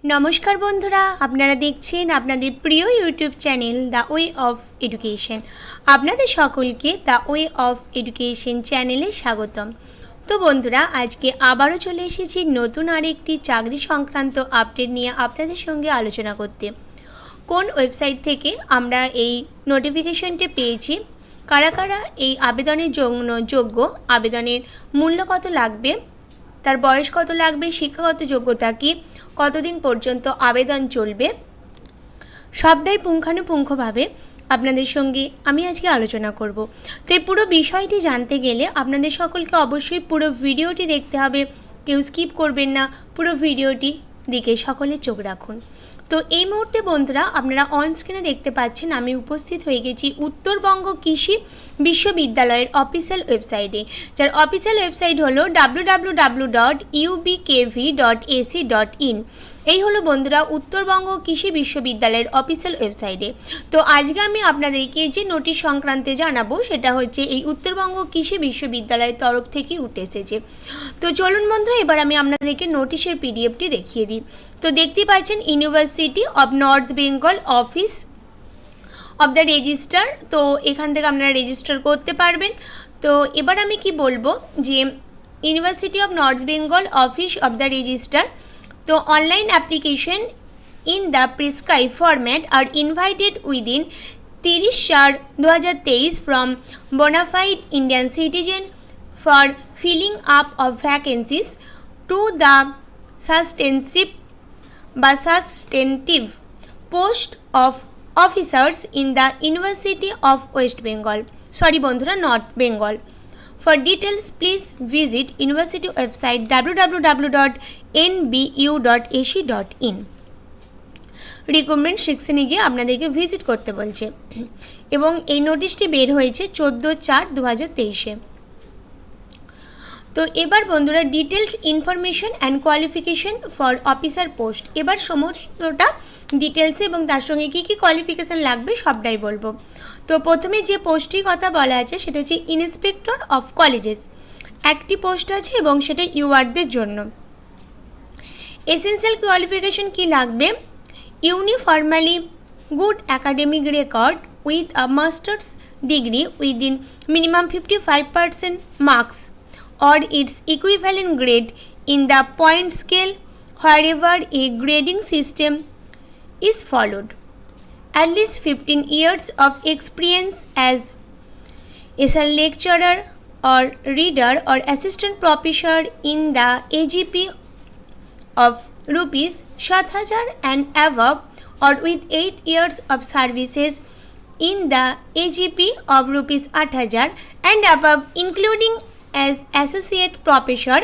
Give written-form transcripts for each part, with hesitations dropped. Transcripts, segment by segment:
नमस्कार बंधुरा आपनारा देखছেন আপনাদের প্রিয় YouTube channel the way of education. আপনাদের সকলকে দ্য ওয়ে অফ এডুকেশন চ্যানেলে স্বাগতম। তো বন্ধুরা আজকে আবারও চলে এসেছি নতুন আরেকটি চাকরি সংক্রান্ত আপডেট নিয়ে আপনাদের সঙ্গে আলোচনা করতে। কোন ওয়েবসাইট থেকে আমরা এই নোটিফিকেশনটি পেয়েছি, কারা কারা এই আবেদনের জন্য যোগ্য, আবেদনের মূল্য কত লাগবে, তার বয়স কত লাগবে, শিক্ষাগত যোগ্যতা কী, কতদিন পর্যন্ত আবেদন চলবে, সবটাই পুঙ্খানুপুঙ্খভাবে আপনাদের সঙ্গে আমি আজকে আলোচনা করব। তো এই পুরো বিষয়টি জানতে গেলে আপনাদের সকলকে অবশ্যই পুরো ভিডিওটি দেখতে হবে, কেউ স্কিপ করবেন না, পুরো ভিডিওটি দিকে সকলে চোখ রাখুন। তো এই মুহূর্তে বন্ধুরা আপনারা অন স্ক্রিনে দেখতে পাচ্ছেন আমি উপস্থিত হয়ে গেছি উত্তরবঙ্গ কৃষি বিশ্ববিদ্যালয়ের অফিসিয়াল ওয়েবসাইটে, যার অফিসিয়াল ওয়েবসাইট হলো www.ubkv.ac.in। এই হলো বন্ধুরা উত্তরবঙ্গ কৃষি বিশ্ববিদ্যালয়ের অফিসিয়াল ওয়েবসাইটে। তো আজকে আমি আপনাদেরকে যে নোটিশ সংক্রান্তে জানাবো সেটা হচ্ছে এই উত্তরবঙ্গ কৃষি বিশ্ববিদ্যালয়ের তরফ থেকে উঠে এসেছে। তো চলুন বন্ধুরা এবার আমি আপনাদেরকে নোটিশের পিডিএফটি দেখিয়ে দিই। তো দেখতে পাচ্ছেন university of North Bengal office of the registrar. তো এখান থেকে আপনারা রেজিস্টার করতে পারবেন। তো এবার আমি কি বলবো যে university of North Bengal office of the registrar, তো online application in the prescribe format are invited within 30/4/2023 from bona fide Indian citizen for filling up of vacancies to the substantive post of officers in the University of West Bengal, sorry বন্ধুরা north Bengal. For details please visit university website www.nbu.ac.in। Recruitment সেকশনে গিয়ে আপনাদেরকে visit করতে বলছে এবং এই নোটিশটি বের হয়েছে 14/4/2023-এ। তো এবার বন্ধুরা detailed information and qualification for officer post, এবার সমস্তটা ডিটেলসে এবং তার সঙ্গে কী কী কোয়ালিফিকেশান লাগবে সবটাই বলবো। তো প্রথমে যে পোস্টটির কথা বলা আছে সেটা হচ্ছে ইন্সপেক্টর অফ কলেজেস, একটি পোস্ট আছে এবং সেটা ইউআরদের জন্য। এসেন্সিয়াল কোয়ালিফিকেশন কি লাগবে? Uniformly good academic record with a master's degree within minimum 55% marks or its equivalent grade in the point scale wherever a grading system is followed. At least 15 years of experience as a lecturer or reader or assistant professor in the AGP of rupees 7,000 and above, or with 8 years of services in the AGP of rupees 8,000 and above, including as associate professor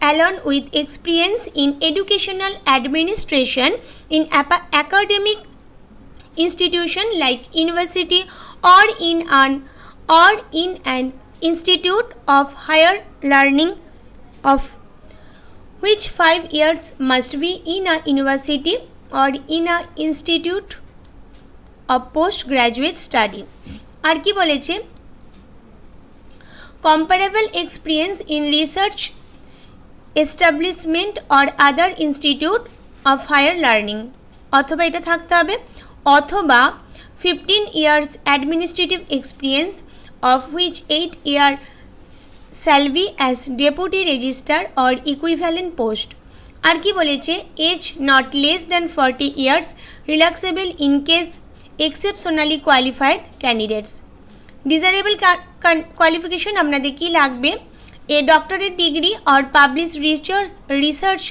along with experience in educational administration in academic institution like university or in an institute of higher learning of which 5 years must be in a university or in a institute of postgraduate study। আর কি বলেছে? comparable experience in research establishment or other institute of higher learning, অথবা এটা থাকতে হবে অথবা 15 years administrative experience of which 8 year shall be as deputy registrar or equivalent post। আর কি বলেছে? age not less than 40 years relaxable in case exceptionally qualified candidates। Desirable qualification আপনাদের কী লাগবে? A doctorate degree or publish research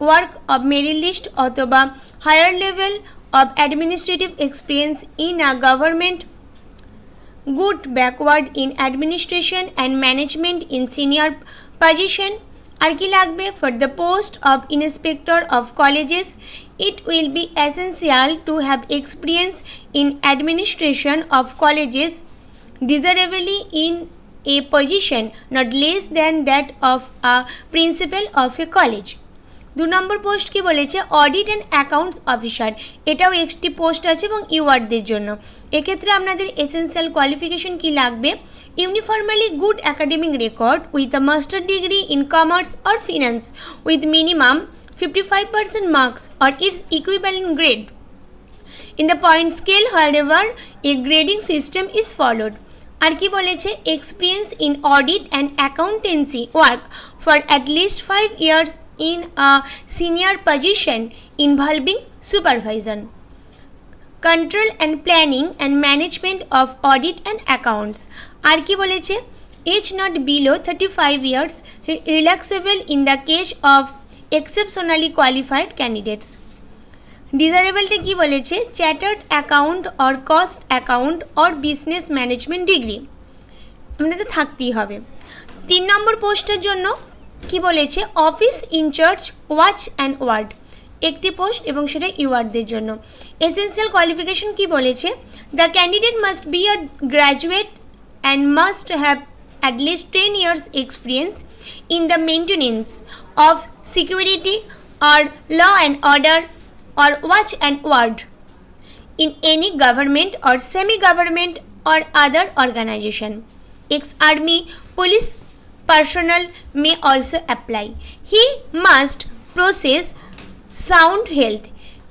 work of merit list অথবা higher level of administrative experience in a government, good backward in administration and management in senior position. আর কি লাগবে? For the post of inspector of colleges it will be essential to have experience in administration of colleges, desirably in a position not less than that of a principal of a college। 2 number post কি বলেছে? Audit and accounts officer, এটাও একটি post আছে এবং ইউআরদের জন্য। এক্ষেত্রে আপনাদের essential qualification কি লাগবে? Uniformly good academic record with a master degree in commerce or finance with minimum 55% marks or its equivalent grade in the point scale wherever a grading system is followed. আর কি বলেছে, experience in audit and accountancy work for at least 5 years in a senior position involving supervision, control and planning and management of audit and accounts. আর কি বলেছে, age not below 35 years, relaxable in the case of exceptionally qualified candidates. ডিজারেবলটা কি বলেছে, chartered account or cost account or business management degree আমাদের থাকতেই হবে। 3 number পোস্টের জন্য কি বলেছে, office in-charge watch and ward, একটি পোস্ট এবং সেটা ইওয়ার্ডদের জন্য। এসেন্সিয়াল কোয়ালিফিকেশন কি বলেছে, the candidate must be a graduate and must have at least 10 years experience in the maintenance of security or law and order or watch and ward in any government or semi-government or other organization. Ex-army police personnel may also apply. He must possess sound health.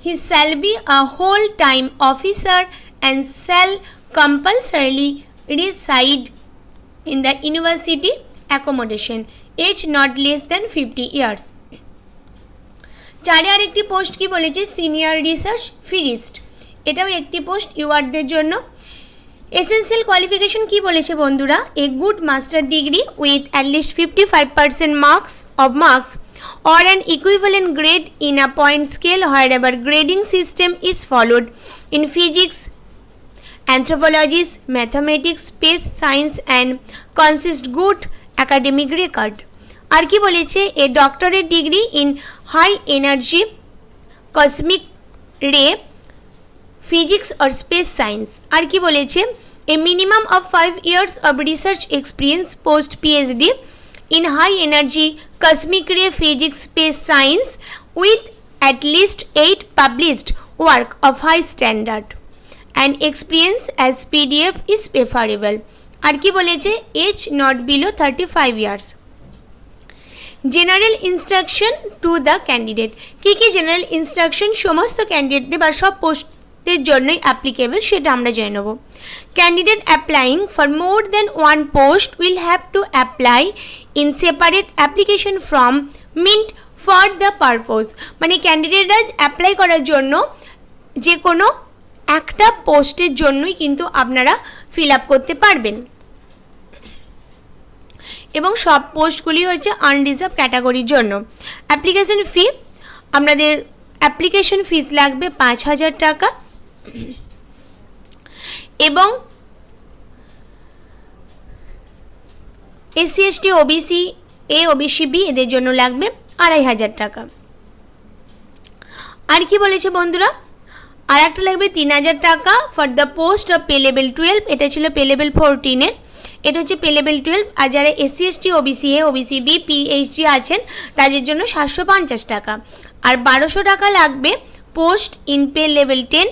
He shall be a whole-time officer and shall compulsorily reside in the university accommodation, age not less than 50 years. চারে আরেকটি post কি বলেছে, senior research physicist, এটাও একটি post ইওয়ার্ডদের জন্য। Essential qualification কি বলেছে বন্ধুরা, a good master degree with at least 55% marks or an equivalent grade in a point scale wherever grading system is followed in physics, anthropology, mathematics, space science and consist good academic record. আর কি বলেছে, a doctorate degree in high energy cosmic ray physics or space science. আর কি বলেছে, a minimum of 5 years of research experience post PhD in high energy cosmic ray physics space science with at least 8 published work of high standard and experience as PDF is preferable. আর কি বলেছে, age not below 35 years. General instruction to the candidate, কী কী general instruction সমস্ত ক্যান্ডিডেটদের বা সব পোস্টের জন্যই অ্যাপ্লিকেবল সেটা আমরা জেনে নেব। Candidate applying for more than one post will have to apply in separate application form meant for the purpose, মানে ক্যান্ডিডেটরা অ্যাপ্লাই করার জন্য যে কোনো একটা পোস্টের জন্যই কিন্তু আপনারা ফিল আপ করতে পারবেন, এবং সব পোস্টগুলি হচ্ছে আনরিজার্ভ ক্যাটাগরির জন্য। অ্যাপ্লিকেশন ফি, আপনাদের অ্যাপ্লিকেশন ফিস লাগবে 5,000 টাকা এবং SC ST OBC A OBC B এদের জন্য লাগবে 2,500 টাকা। আর কি বলেছে বন্ধুরা, আর একটা লাগবে 3,000 টাকা for the post of pay level 12, এটা ছিল পে লেভেল 14-এর, এটা হচ্ছে পে লেভেল 12। আর যারা SC ST OBC A OBC B PhD আছেন তাদের জন্য 750 টাকা। আর 1200 টাকা লাগবে পোস্ট ইন পে লেভেল 10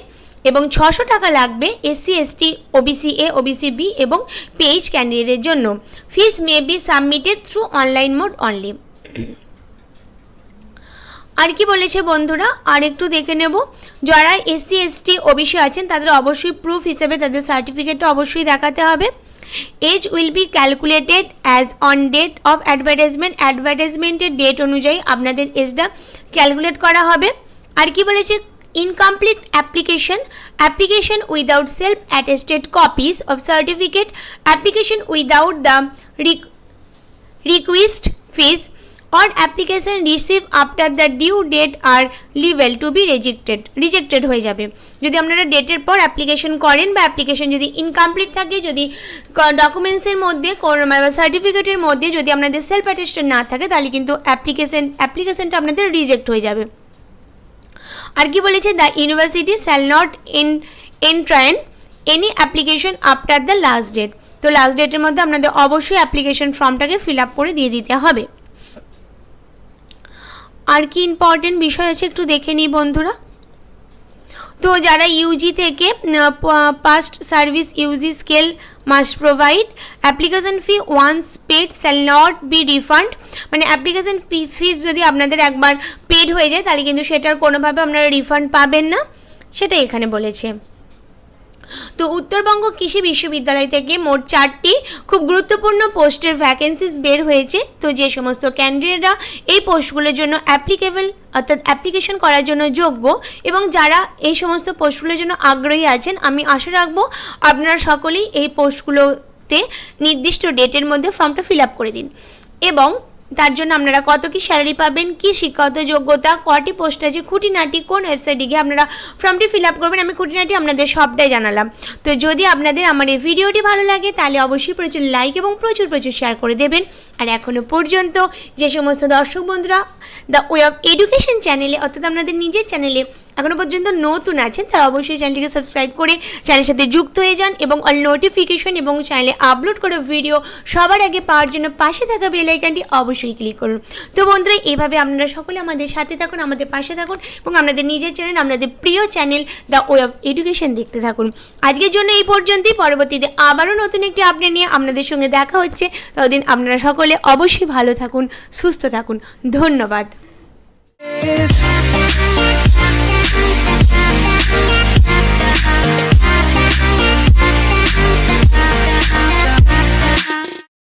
এবং 600 টাকা লাগবে SC ST OBC A OBC B এবং PH ক্যান্ডিডেটের জন্য। Fees may be submitted through online mode only. আর কি বলেছে বন্ধুরা, আর একটু দেখে নেব, যারা SC ST OBC আছেন তাদের অবশ্যই প্রুফ হিসেবে তাদের সার্টিফিকেটটা অবশ্যই দেখাতে হবে। Age will be calculated as on date of অ্যাডভার্টাইজমেন্টের ডেট অনুযায়ী আপনাদের এজটা ক্যালকুলেট করা হবে। আর কি বলেছে, incomplete application without self attested copies of certificate, application without the request fees or application received after the due date are liable to be rejected হয়ে যাবে। যদি আপনারা ডেটের পর অ্যাপ্লিকেশন করেন বা অ্যাপ্লিকেশন যদি ইনকমপ্লিট থাকে, যদি ডকুমেন্টসের মধ্যে বা সার্টিফিকেটের মধ্যে যদি আপনাদের সেলফ অ্যাটেস্টেড না থাকে, তাহলে কিন্তু অ্যাপ্লিকেশনটা আপনাদের রিজেক্ট হয়ে যাবে। আর কি বলেছে, the university shall not entertain any application after the last date. তো লাস্ট ডেটের মধ্যে আপনাদের অবশ্যই অ্যাপ্লিকেশন ফর্মটাকে ফিল আপ করে দিয়ে দিতে হবে। আর কি ইম্পর্টেন্ট বিষয় আছে একটু দেখে নিই বন্ধুরা। তো যারা ইউজি থেকে past service UG scale must provide application fee once paid shall not be refund, মানে অ্যাপ্লিকেশন ফিস যদি আপনাদের একবার পেড হয়ে যায় তাহলে কিন্তু সেটার কোনোভাবে আপনারা রিফান্ড পাবেন না, সেটাই এখানে বলেছে। তো উত্তরবঙ্গ কৃষি বিশ্ববিদ্যালয় থেকে মোট 4টি খুব গুরুত্বপূর্ণ পোস্টের ভ্যাকেন্সিস বের হয়েছে। তো যে সমস্ত ক্যান্ডিডেটরা এই পোস্টগুলোর জন্য অ্যাপ্লিকেবল অর্থাৎ অ্যাপ্লিকেশন করার জন্য যোগ্য এবং যারা এই সমস্ত পোস্টগুলোর জন্য আগ্রহী আছেন, আমি আশা রাখবো আপনারা সকলেই এই পোস্টগুলোতে নির্দিষ্ট ডেটের মধ্যে ফর্মটা ফিল আপ করে দিন এবং তার জন্য আপনারা কত কি স্যালারি পাবেন, কি শিক্ষাগত যোগ্যতা, কটি পোস্ট আছে, খুঁটিনাটি কোন ওয়েবসাইটে গিয়ে আপনারা ফর্মটি ফিল আপ করবেন, আমি খুঁটিনাটি আপনাদের সবটাই জানালাম। তো যদি আপনাদের আমার এই ভিডিওটি ভালো লাগে তাহলে অবশ্যই প্রচুর লাইক এবং প্রচুর শেয়ার করে দেবেন। আর এখনও পর্যন্ত যে সমস্ত দর্শক বন্ধুরা দ্য ওয়ে অফ এডুকেশন চ্যানেলে অর্থাৎ আপনাদের নিজের চ্যানেলে এখনও পর্যন্ত নতুন আছেন তারা অবশ্যই চ্যানেলটিকে সাবস্ক্রাইব করে চ্যানেলের সাথে যুক্ত হয়ে যান এবং অল নোটিফিকেশন এবং চ্যানেলে আপলোড করা ভিডিও সবার আগে পাওয়ার জন্য পাশে থাকা বেল আইকনটি অবশ্যই ক্লিক করুন। তো বন্ধুরা, এইভাবে আপনারা সকলে আমাদের সাথে থাকুন, আমাদের পাশে থাকুন এবং আপনাদের নিজের চ্যানেল, আপনাদের প্রিয় channel the way of education দেখতে থাকুন। আজকের জন্য এই পর্যন্তই, পরবর্তীতে আবারও নতুন একটি আপডেট নিয়ে আপনাদের সঙ্গে দেখা হচ্ছে। ততদিন আপনারা সকলে অবশ্যই ভালো থাকুন, সুস্থ থাকুন। ধন্যবাদ।